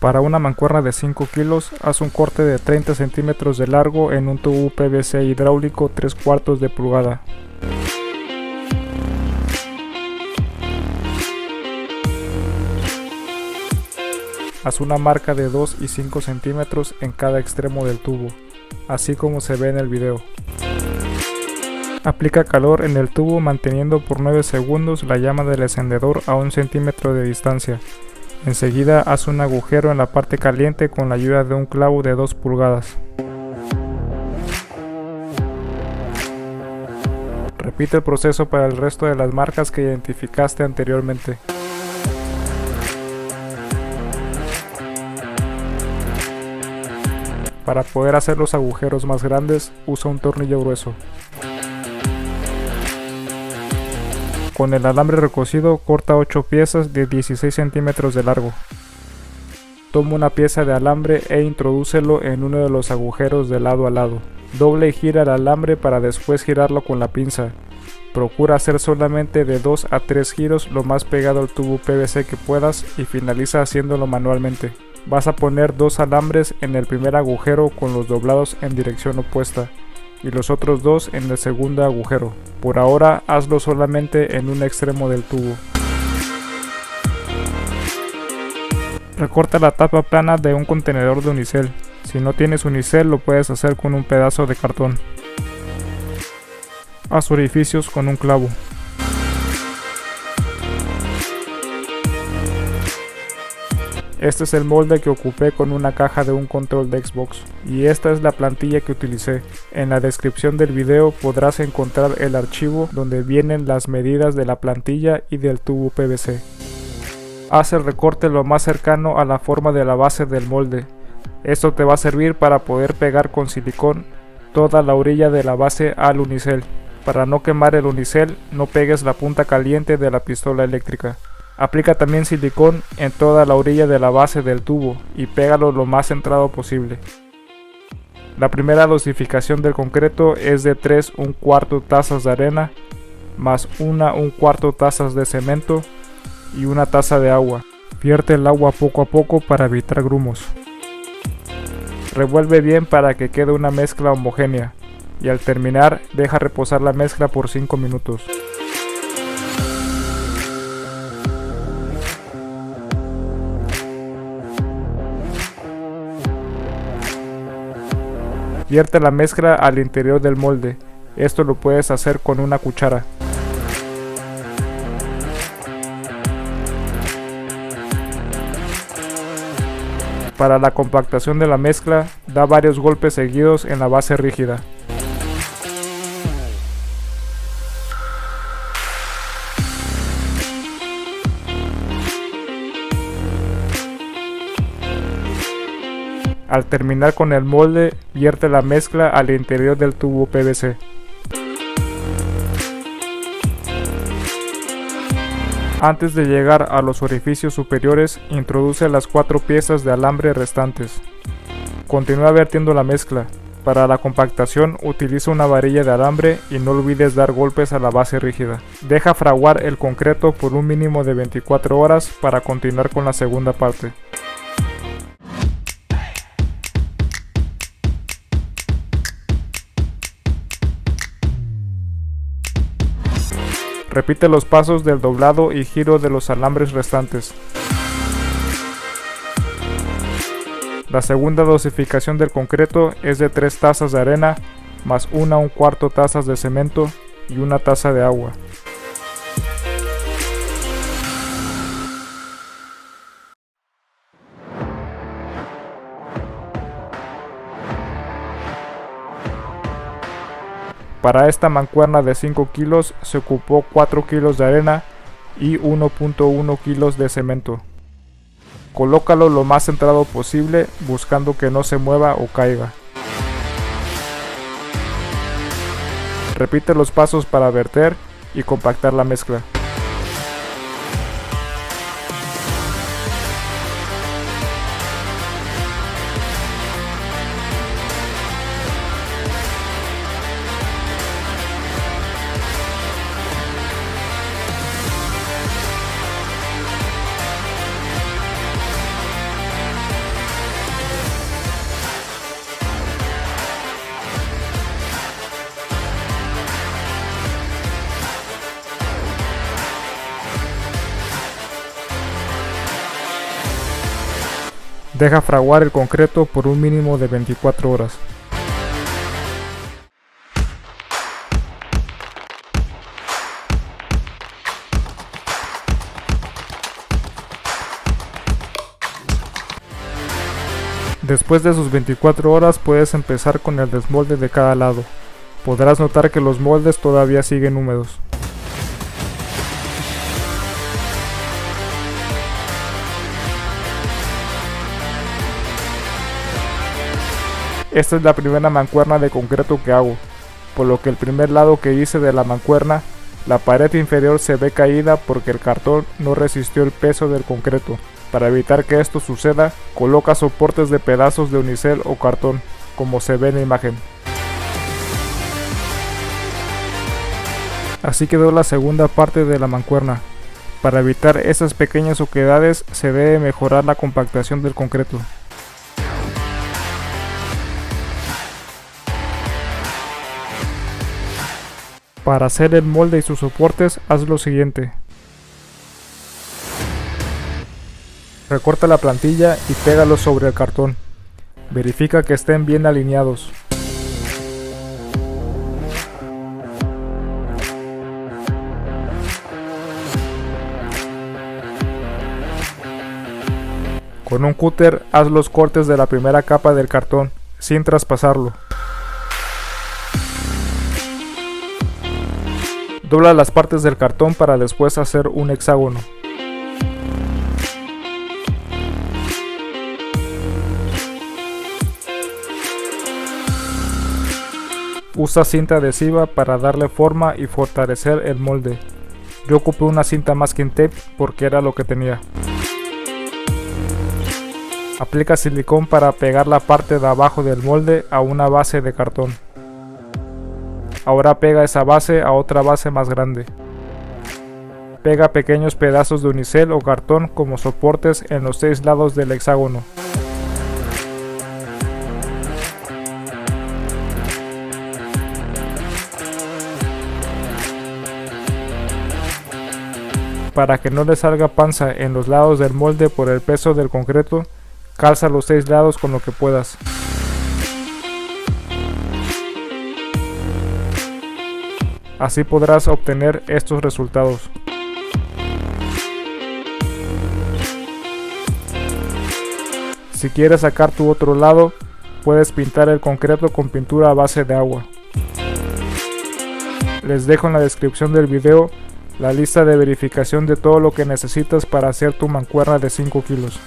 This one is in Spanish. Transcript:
Para una mancuerna de 5 kilos, haz un corte de 30 centímetros de largo en un tubo PVC hidráulico 3/4 de pulgada. Haz una marca de 2 y 5 centímetros en cada extremo del tubo, así como se ve en el video. Aplica calor en el tubo manteniendo por 9 segundos la llama del encendedor a 1 centímetro de distancia. Enseguida haz un agujero en la parte caliente con la ayuda de un clavo de 2 pulgadas. Repite el proceso para el resto de las marcas que identificaste anteriormente. Para poder hacer los agujeros más grandes, usa un tornillo grueso. Con el alambre recocido, corta 8 piezas de 16 centímetros de largo. Toma una pieza de alambre e introdúcelo en uno de los agujeros de lado a lado. Doble y gira el alambre para después girarlo con la pinza. Procura hacer solamente de 2 a 3 giros lo más pegado al tubo PVC que puedas y finaliza haciéndolo manualmente. Vas a poner 2 alambres en el primer agujero con los doblados en dirección opuesta y los otros 2 en el segundo agujero. Por ahora hazlo solamente en un extremo del tubo. Recorta la tapa plana de un contenedor de unicel. Si no tienes unicel lo puedes hacer con un pedazo de cartón. Haz orificios con un clavo. Este es el molde que ocupé con una caja de un control de Xbox y esta es la plantilla que utilicé. En la descripción del video podrás encontrar el archivo donde vienen las medidas de la plantilla y del tubo PVC. Haz el recorte lo más cercano a la forma de la base del molde. Esto te va a servir para poder pegar con silicón toda la orilla de la base al unicel. Para no quemar el unicel, no pegues la punta caliente de la pistola eléctrica. Aplica también silicón en toda la orilla de la base del tubo y pégalo lo más centrado posible. La primera dosificación del concreto es de 3 1/4 tazas de arena, más 1 1/4 tazas de cemento y 1 taza de agua. Vierte el agua poco a poco para evitar grumos. Revuelve bien para que quede una mezcla homogénea y al terminar deja reposar la mezcla por 5 minutos. Vierte la mezcla al interior del molde. Esto lo puedes hacer con una cuchara. Para la compactación de la mezcla, da varios golpes seguidos en la base rígida. Al terminar con el molde, vierte la mezcla al interior del tubo PVC. Antes de llegar a los orificios superiores, introduce las 4 piezas de alambre restantes. Continúa vertiendo la mezcla. Para la compactación utiliza una varilla de alambre y no olvides dar golpes a la base rígida. Deja fraguar el concreto por un mínimo de 24 horas para continuar con la segunda parte. Repite los pasos del doblado y giro de los alambres restantes. La segunda dosificación del concreto es de 3 tazas de arena, más 1 1/4 tazas de cemento y 1 taza de agua. Para esta mancuerna de 5 kilos se ocupó 4 kilos de arena y 1.1 kilos de cemento. Colócalo lo más centrado posible buscando que no se mueva o caiga. Repite los pasos para verter y compactar la mezcla. Deja fraguar el concreto por un mínimo de 24 horas. Después de sus 24 horas puedes empezar con el desmolde de cada lado. Podrás notar que los moldes todavía siguen húmedos. Esta es la primera mancuerna de concreto que hago, por lo que el primer lado que hice de la mancuerna, la pared inferior se ve caída porque el cartón no resistió el peso del concreto. Para evitar que esto suceda, coloca soportes de pedazos de unicel o cartón, como se ve en la imagen. Así quedó la segunda parte de la mancuerna. Para evitar esas pequeñas oquedades se debe mejorar la compactación del concreto. Para hacer el molde y sus soportes, haz lo siguiente. Recorta la plantilla y pégalo sobre el cartón. Verifica que estén bien alineados. Con un cúter haz los cortes de la primera capa del cartón, sin traspasarlo. Dobla las partes del cartón para después hacer un hexágono. Usa cinta adhesiva para darle forma y fortalecer el molde. Yo ocupé una cinta masking tape porque era lo que tenía. Aplica silicón para pegar la parte de abajo del molde a una base de cartón. Ahora pega esa base a otra base más grande. Pega pequeños pedazos de unicel o cartón como soportes en los 6 lados del hexágono. Para que no le salga panza en los lados del molde por el peso del concreto, calza los 6 lados con lo que puedas. Así podrás obtener estos resultados. Si quieres sacar tu otro lado, puedes pintar el concreto con pintura a base de agua. Les dejo en la descripción del video la lista de verificación de todo lo que necesitas para hacer tu mancuerna de 5 kilos.